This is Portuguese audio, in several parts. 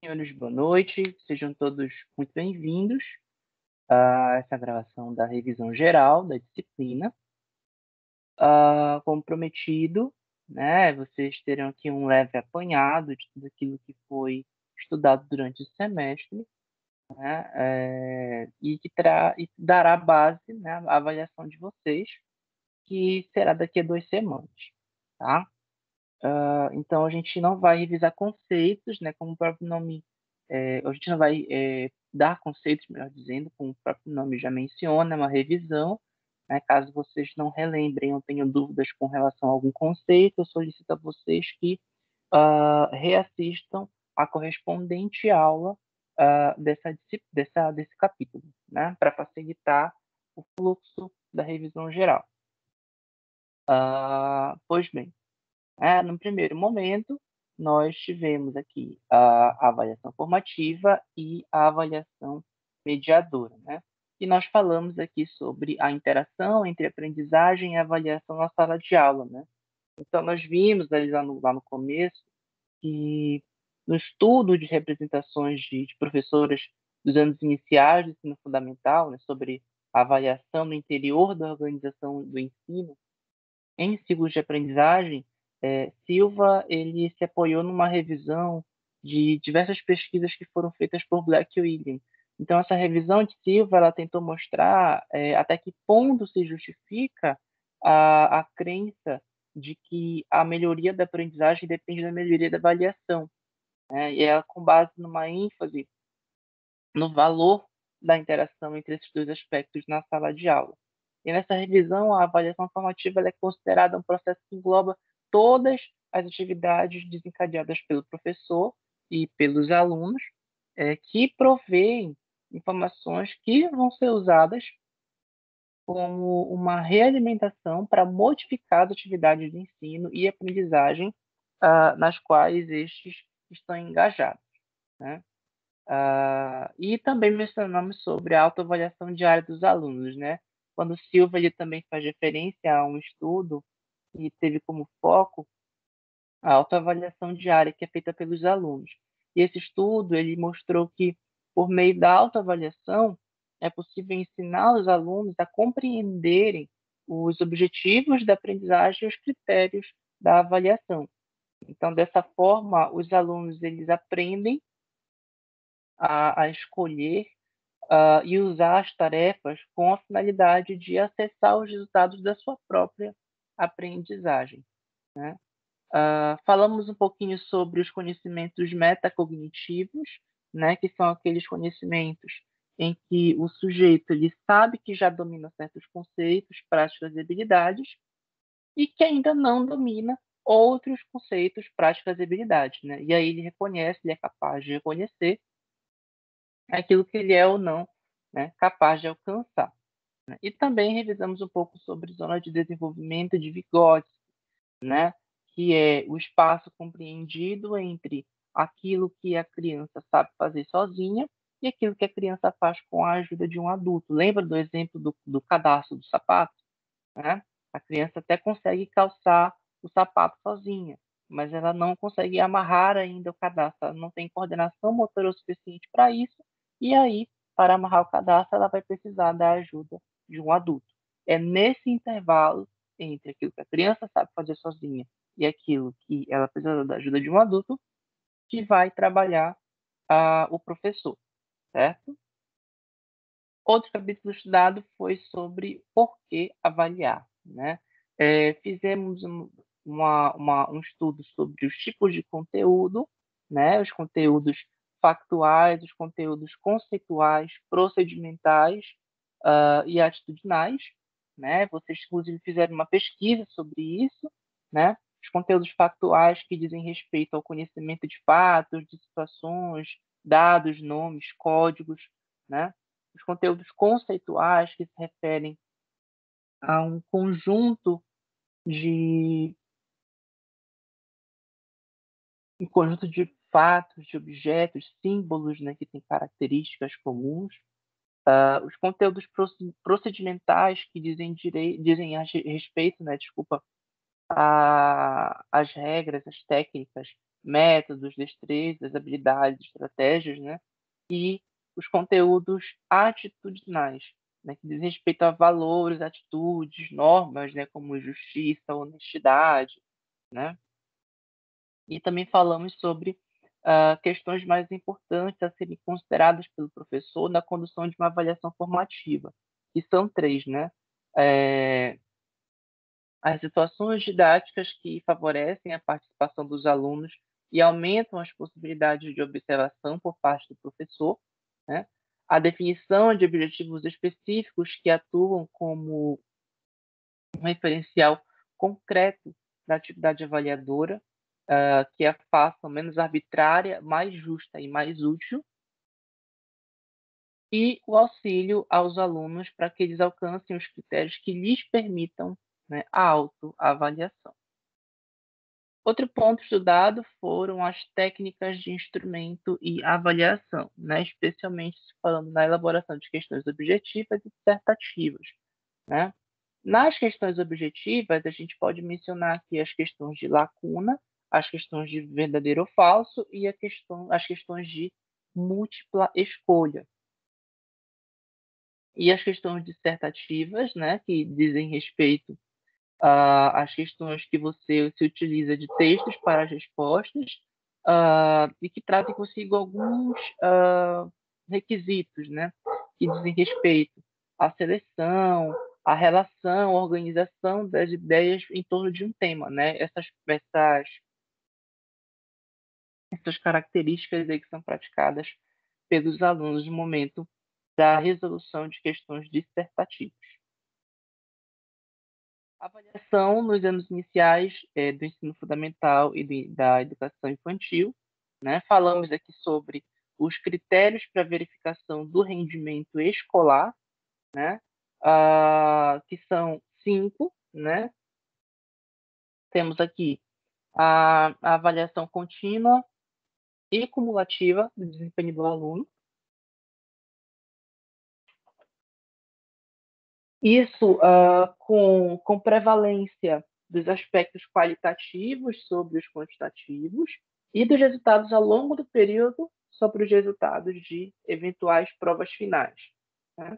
Senhores, boa noite. Sejam todos muito bem-vindos a essa gravação da revisão geral da disciplina. Como prometido, né, vocês terão aqui um leve apanhado de tudo aquilo que foi estudado durante o semestre, né, e dará base, né, à avaliação de vocês, que será daqui a 2 semanas, tá? Então, a gente não vai revisar conceitos, né, como o próprio nome, a gente não vai dar conceitos, melhor dizendo, como o próprio nome já menciona, é uma revisão, né, caso vocês não relembrem ou tenham dúvidas com relação a algum conceito, eu solicito a vocês que reassistam a correspondente aula desse capítulo, né, para facilitar o fluxo da revisão geral. Pois bem, no primeiro momento, nós tivemos aqui a avaliação formativa e a avaliação mediadora, né? E nós falamos aqui sobre a interação entre aprendizagem e avaliação na sala de aula, né? Então, nós vimos ali lá no começo que no estudo de representações de professoras dos anos iniciais do ensino fundamental, né, sobre a avaliação no interior da organização do ensino, em ciclos de aprendizagem, Silva ele se apoiou numa revisão de diversas pesquisas que foram feitas por Black e Williams. Então, essa revisão de Silva ela tentou mostrar até que ponto se justifica a crença de que a melhoria da aprendizagem depende da melhoria da avaliação, né? E ela com base numa ênfase no valor da interação entre esses dois aspectos na sala de aula. E nessa revisão, a avaliação formativa ela é considerada um processo que engloba todas as atividades desencadeadas pelo professor e pelos alunos, que provêem informações que vão ser usadas como uma realimentação para modificar as atividades de ensino e aprendizagem nas quais estes estão engajados, né? E também mencionamos sobre a autoavaliação diária dos alunos, né? Quando Silva ele também faz referência a um estudo que teve como foco a autoavaliação diária que é feita pelos alunos. E esse estudo ele mostrou que por meio da autoavaliação é possível ensinar os alunos a compreenderem os objetivos da aprendizagem e os critérios da avaliação. Então, dessa forma, os alunos eles aprendem a escolher e usar as tarefas com a finalidade de acessar os resultados da sua própria aprendizagem, né? Falamos um pouquinho sobre os conhecimentos metacognitivos, né, que são aqueles conhecimentos em que o sujeito ele sabe que já domina certos conceitos, práticas e habilidades, e que ainda não domina outros conceitos, práticas e habilidades, né? E aí ele reconhece, ele é capaz de reconhecer aquilo que ele é ou não, né, capaz de alcançar, né? E também revisamos um pouco sobre zona de desenvolvimento de Vygotsky, né, que é o espaço compreendido entre aquilo que a criança sabe fazer sozinha e aquilo que a criança faz com a ajuda de um adulto. Lembra do exemplo do cadastro do sapato? Né? A criança até consegue calçar o sapato sozinha, mas ela não consegue amarrar ainda o cadastro, ela não tem coordenação motora o suficiente para isso, e aí, para amarrar o cadastro, ela vai precisar da ajuda de um adulto. É nesse intervalo entre aquilo que a criança sabe fazer sozinha e aquilo que ela precisa da ajuda de um adulto que vai trabalhar o professor, certo? Outro capítulo estudado foi sobre por que avaliar, né? Fizemos um estudo sobre os tipos de conteúdo, né? Os conteúdos factuais, os conteúdos conceituais, procedimentais e atitudinais, né? Vocês, inclusive, fizeram uma pesquisa sobre isso, né? Os conteúdos factuais que dizem respeito ao conhecimento de fatos, de situações, dados, nomes, códigos, né? Os conteúdos conceituais que se referem a de um conjunto de fatos, de objetos, símbolos, né, que têm características comuns. Os conteúdos procedimentais que dizem a respeito, né, desculpa, às regras, às técnicas métodos, destrezas, habilidades, estratégias, né? E os conteúdos atitudinais, né? Que dizem respeito a valores, atitudes, normas, né? Como justiça, honestidade, né? E também falamos sobre questões mais importantes a serem consideradas pelo professor na condução de uma avaliação formativa, que são três, né? É, as situações didáticas que favorecem a participação dos alunos e aumentam as possibilidades de observação por parte do professor, né? A definição de objetivos específicos que atuam como um referencial concreto da atividade avaliadora, que a façam menos arbitrária, mais justa e mais útil, e o auxílio aos alunos para que eles alcancem os critérios que lhes permitam, né, a autoavaliação. Outro ponto estudado foram as técnicas de instrumento e avaliação, né, especialmente falando na elaboração de questões objetivas e dissertativas, né? Nas questões objetivas, a gente pode mencionar aqui as questões de lacuna, as questões de verdadeiro ou falso e as questões de múltipla escolha. E as questões dissertativas, né, que dizem respeito às questões que você se utiliza de textos para as respostas e que trazem consigo alguns requisitos, né, que dizem respeito à seleção, à relação, à organização das ideias em torno de um tema, né? Essas características aí que são praticadas pelos alunos no momento da resolução de questões dissertativas. A avaliação nos anos iniciais do ensino fundamental e da educação infantil, né? Falamos aqui sobre os critérios para verificação do rendimento escolar, né? Que são 5, né? Temos aqui a avaliação contínua e cumulativa do desempenho do aluno. Isso com prevalência dos aspectos qualitativos sobre os quantitativos e dos resultados ao longo do período sobre os resultados de eventuais provas finais, né?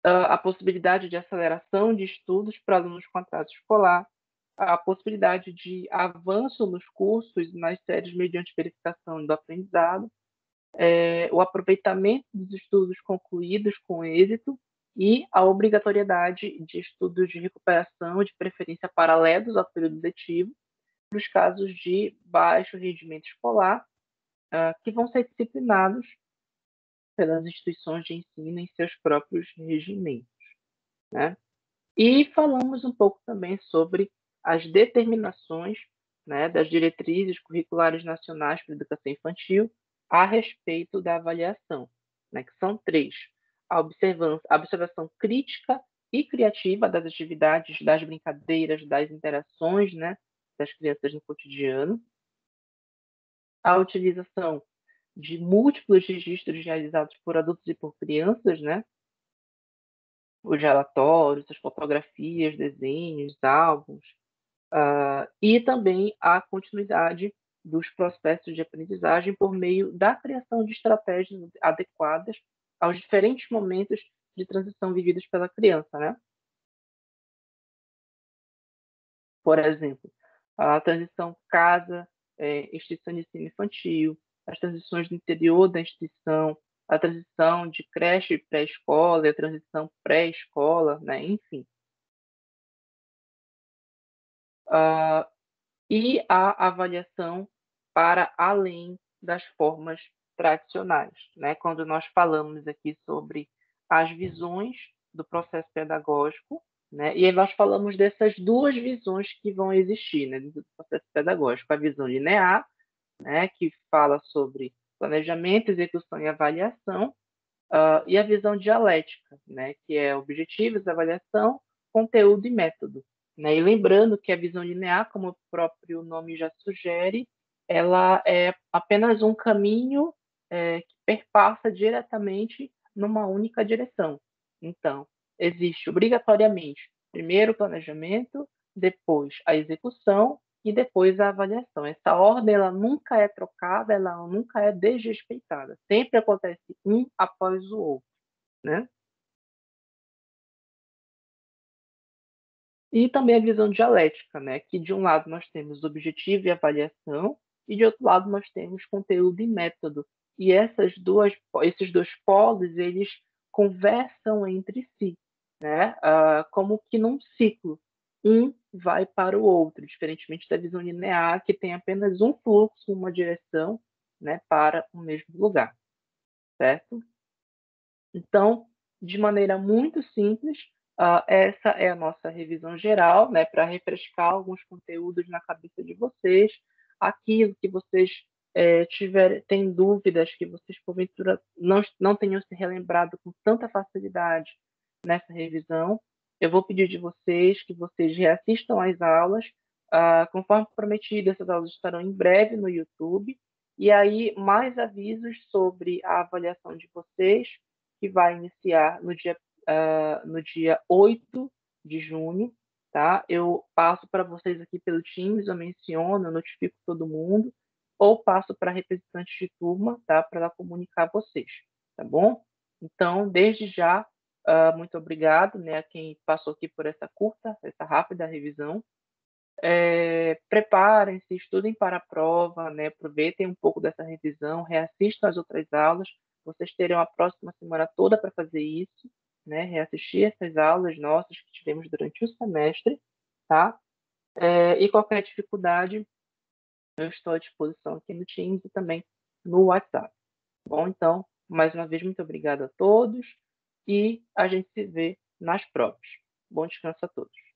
A possibilidade de aceleração de estudos para alunos com atraso escolar, a possibilidade de avanço nos cursos e nas séries mediante verificação do aprendizado, o aproveitamento dos estudos concluídos com êxito e a obrigatoriedade de estudos de recuperação, de preferência paralelos ao período letivo, nos casos de baixo rendimento escolar, que vão ser disciplinados pelas instituições de ensino em seus próprios regimentos, né? E falamos um pouco também sobre as determinações, né, das diretrizes curriculares nacionais para a educação infantil a respeito da avaliação, né, que são três: a observação crítica e criativa das atividades, das brincadeiras, das interações, né, das crianças no cotidiano, a utilização de múltiplos registros realizados por adultos e por crianças, né, os relatórios, as fotografias, desenhos, álbuns, e também a continuidade dos processos de aprendizagem por meio da criação de estratégias adequadas aos diferentes momentos de transição vividos pela criança, né? Por exemplo, a transição casa, instituição de ensino infantil, as transições do interior da instituição, a transição de creche e pré-escola, a transição pré-escola, né? Enfim. E a avaliação para além das formas tradicionais, né? Quando nós falamos aqui sobre as visões do processo pedagógico, né? E aí nós falamos dessas duas visões que vão existir, né, do processo pedagógico, a visão linear, né, que fala sobre planejamento, execução e avaliação, e a visão dialética, né, que é objetivos, avaliação, conteúdo e método, né? E lembrando que a visão linear, como o próprio nome já sugere, ela é apenas um caminho que perpassa diretamente numa única direção. Então, existe obrigatoriamente primeiro o planejamento, depois a execução e depois a avaliação. Essa ordem ela nunca é trocada, ela nunca é desrespeitada. Sempre acontece um após o outro, né? E também a visão dialética, né? Que de um lado nós temos objetivo e avaliação, e de outro lado nós temos conteúdo e método. E esses dois polos, eles conversam entre si, né? Como que num ciclo, um vai para o outro, diferentemente da visão linear, que tem apenas um fluxo, uma direção, né, para o mesmo lugar, certo? Então, de maneira muito simples, essa é a nossa revisão geral, né, para refrescar alguns conteúdos na cabeça de vocês, aquilo que vocês têm dúvidas, que vocês porventura não tenham se relembrado com tanta facilidade nessa revisão, eu vou pedir de vocês que vocês reassistam às aulas. Conforme prometido, essas aulas estarão em breve no YouTube. E aí, mais avisos sobre a avaliação de vocês, que vai iniciar no dia 8 de junho, tá? Eu passo para vocês aqui pelo Teams, eu menciono, eu notifico todo mundo, ou passo para representantes de turma, tá? Para ela comunicar vocês, tá bom? Então, desde já, muito obrigado, né, a quem passou aqui por essa curta, essa rápida revisão. Preparem-se, estudem para a prova, né? Aproveitem um pouco dessa revisão, reassistam as outras aulas. Vocês terão a próxima semana toda para fazer isso, né? Reassistir essas aulas nossas que tivemos durante o semestre, tá? E qualquer dificuldade, eu estou à disposição aqui no Teams e também no WhatsApp. Bom, então, mais uma vez, muito obrigado a todos e a gente se vê nas provas. Bom descanso a todos.